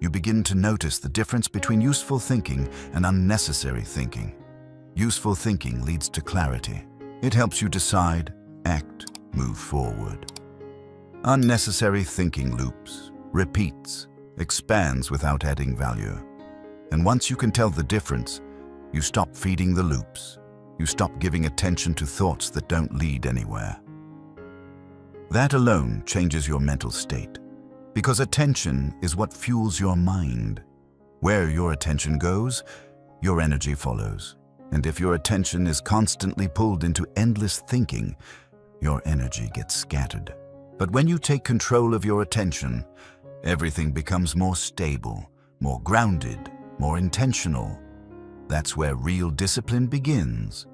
You begin to notice the difference between useful thinking and unnecessary thinking. Useful thinking leads to clarity. It helps you decide, act, move forward. Unnecessary thinking loops, repeats, expands without adding value. And once you can tell the difference, you stop feeding the loops. You stop giving attention to thoughts that don't lead anywhere. That alone changes your mental state, because attention is what fuels your mind. Where your attention goes, your energy follows. And if your attention is constantly pulled into endless thinking, your energy gets scattered. But when you take control of your attention, everything becomes more stable, more grounded, more intentional. That's where real discipline begins.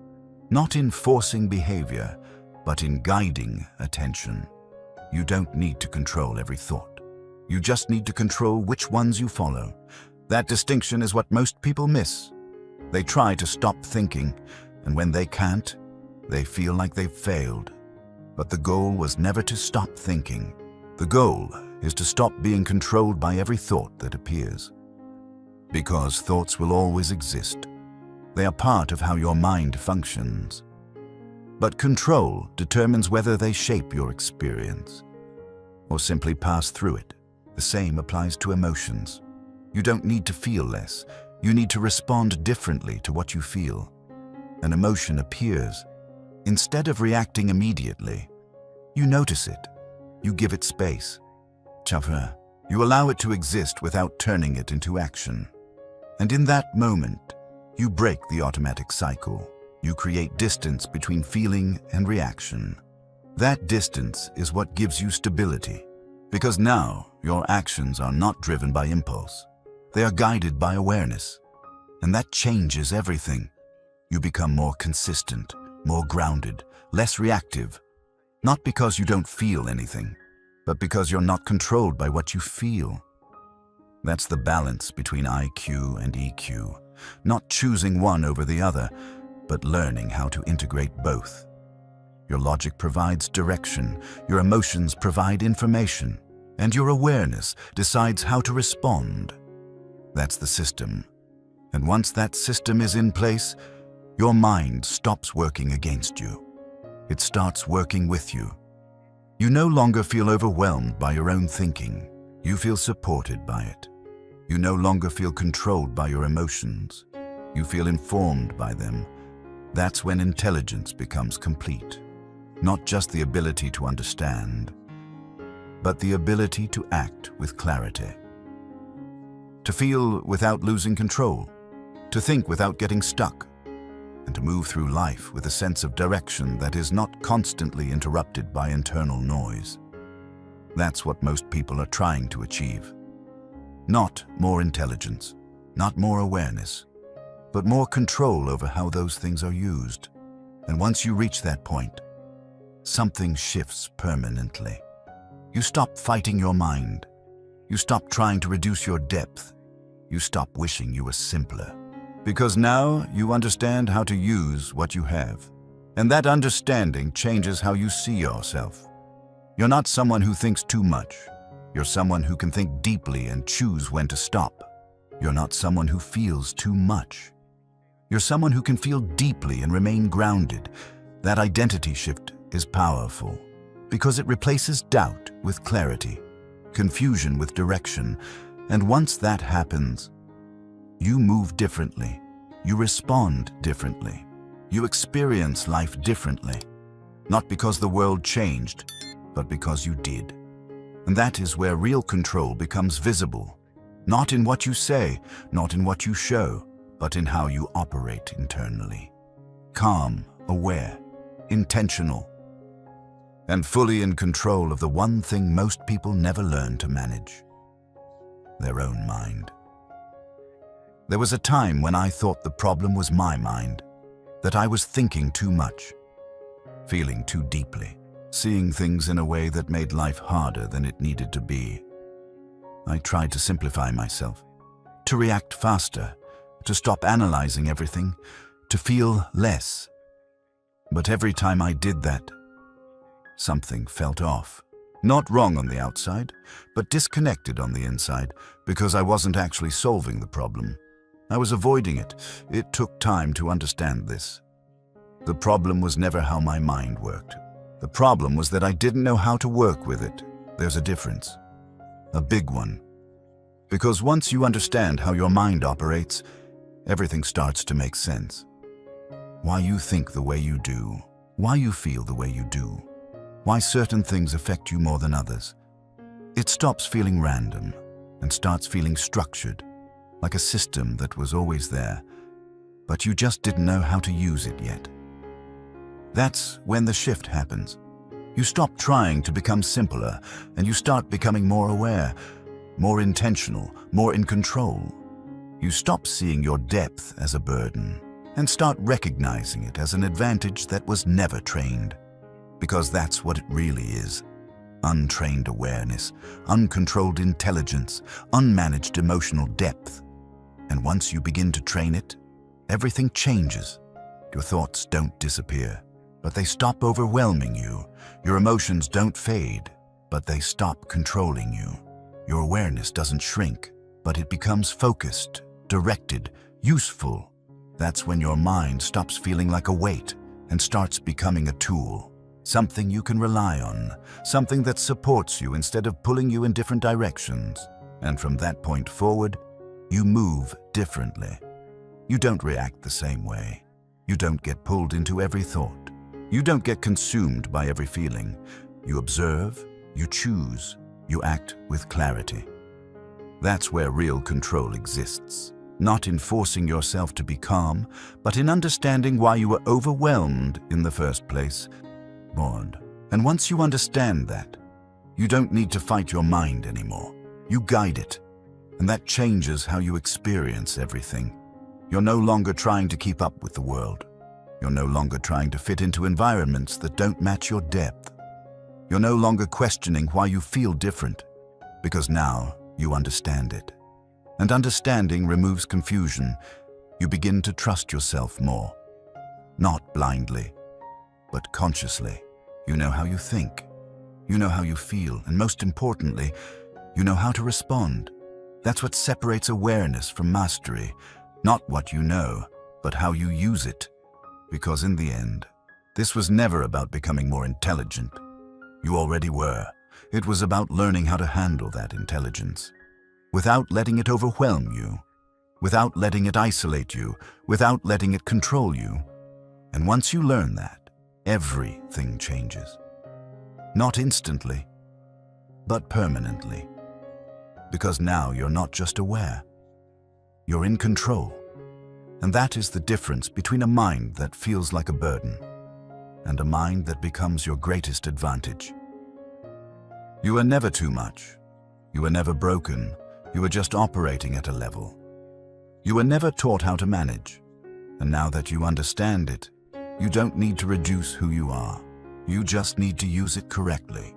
Not in forcing behavior, but in guiding attention. You don't need to control every thought. You just need to control which ones you follow. That distinction is what most people miss. They try to stop thinking, and when they can't, they feel like they've failed. But the goal was never to stop thinking. The goal is to stop being controlled by every thought that appears. Because thoughts will always exist. They are part of how your mind functions. But control determines whether they shape your experience or simply pass through it. The same applies to emotions. You don't need to feel less. You need to respond differently to what you feel. An emotion appears. Instead of reacting immediately, you notice it. You give it space. Chafra. You allow it to exist without turning it into action. And in that moment, you break the automatic cycle. You create distance between feeling and reaction. That distance is what gives you stability, because now your actions are not driven by impulse. They are guided by awareness, and that changes everything. You become more consistent, more grounded, less reactive, not because you don't feel anything, but because you're not controlled by what you feel. That's the balance between IQ and EQ, not choosing one over the other, but learning how to integrate both. Your logic provides direction, your emotions provide information, and your awareness decides how to respond. That's the system. And once that system is in place, your mind stops working against you. It starts working with you. You no longer feel overwhelmed by your own thinking. You feel supported by it. You no longer feel controlled by your emotions. You feel informed by them. That's when intelligence becomes complete. Not just the ability to understand, but the ability to act with clarity. To feel without losing control. To think without getting stuck. And to move through life with a sense of direction that is not constantly interrupted by internal noise. That's what most people are trying to achieve. Not more intelligence, not more awareness, but more control over how those things are used. And once you reach that point, something shifts permanently. You stop fighting your mind. You stop trying to reduce your depth. You stop wishing you were simpler. Because now you understand how to use what you have. And that understanding changes how you see yourself. You're not someone who thinks too much. You're someone who can think deeply and choose when to stop. You're not someone who feels too much. You're someone who can feel deeply and remain grounded. That identity shift is powerful because it replaces doubt with clarity, confusion with direction, and once that happens, you move differently, you respond differently, you experience life differently, not because the world changed, but because you did. And that is where real control becomes visible, not in what you say, not in what you show, but in how you operate internally. Calm, aware, intentional, and fully in control of the one thing most people never learn to manage: their own mind. There was a time when I thought the problem was my mind, that I was thinking too much, feeling too deeply, seeing things in a way that made life harder than it needed to be. I tried to simplify myself, to react faster, to stop analyzing everything, to feel less. But every time I did that, something felt off. Not wrong on the outside, but disconnected on the inside, because I wasn't actually solving the problem. I was avoiding it. It took time to understand this. The problem was never how my mind worked. The problem was that I didn't know how to work with it. There's a difference. A big one. Because once you understand how your mind operates, everything starts to make sense. Why you think the way you do, why you feel the way you do, why certain things affect you more than others. It stops feeling random and starts feeling structured, like a system that was always there, but you just didn't know how to use it yet. That's when the shift happens. You stop trying to become simpler, and you start becoming more aware, more intentional, more in control. You stop seeing your depth as a burden and start recognizing it as an advantage that was never trained. Because that's what it really is. Untrained awareness, uncontrolled intelligence, unmanaged emotional depth. And once you begin to train it, everything changes. Your thoughts don't disappear, but they stop overwhelming you. Your emotions don't fade, but they stop controlling you. Your awareness doesn't shrink, but it becomes focused, directed, useful. That's when your mind stops feeling like a weight and starts becoming a tool. Something you can rely on, something that supports you instead of pulling you in different directions. And from that point forward, you move differently. You don't react the same way. You don't get pulled into every thought. You don't get consumed by every feeling. You observe, you choose, you act with clarity. That's where real control exists. Not in forcing yourself to be calm, but in understanding why you were overwhelmed in the first place. And once you understand that, you don't need to fight your mind anymore. You guide it, and that changes how you experience everything. You're no longer trying to keep up with the world. You're no longer trying to fit into environments that don't match your depth. You're no longer questioning why you feel different, because now you understand it. And understanding removes confusion. You begin to trust yourself more. Not blindly, but consciously. You know how you think, you know how you feel, and most importantly, you know how to respond. That's what separates awareness from mastery. Not what you know, but how you use it. Because in the end, this was never about becoming more intelligent. You already were. It was about learning how to handle that intelligence, without letting it overwhelm you, without letting it isolate you, without letting it control you. And once you learn that, everything changes. Not instantly, but permanently. Because now you're not just aware, you're in control. And that is the difference between a mind that feels like a burden and a mind that becomes your greatest advantage. You were never too much. You were never broken. You were just operating at a level. You were never taught how to manage. And now that you understand it, you don't need to reduce who you are. You just need to use it correctly.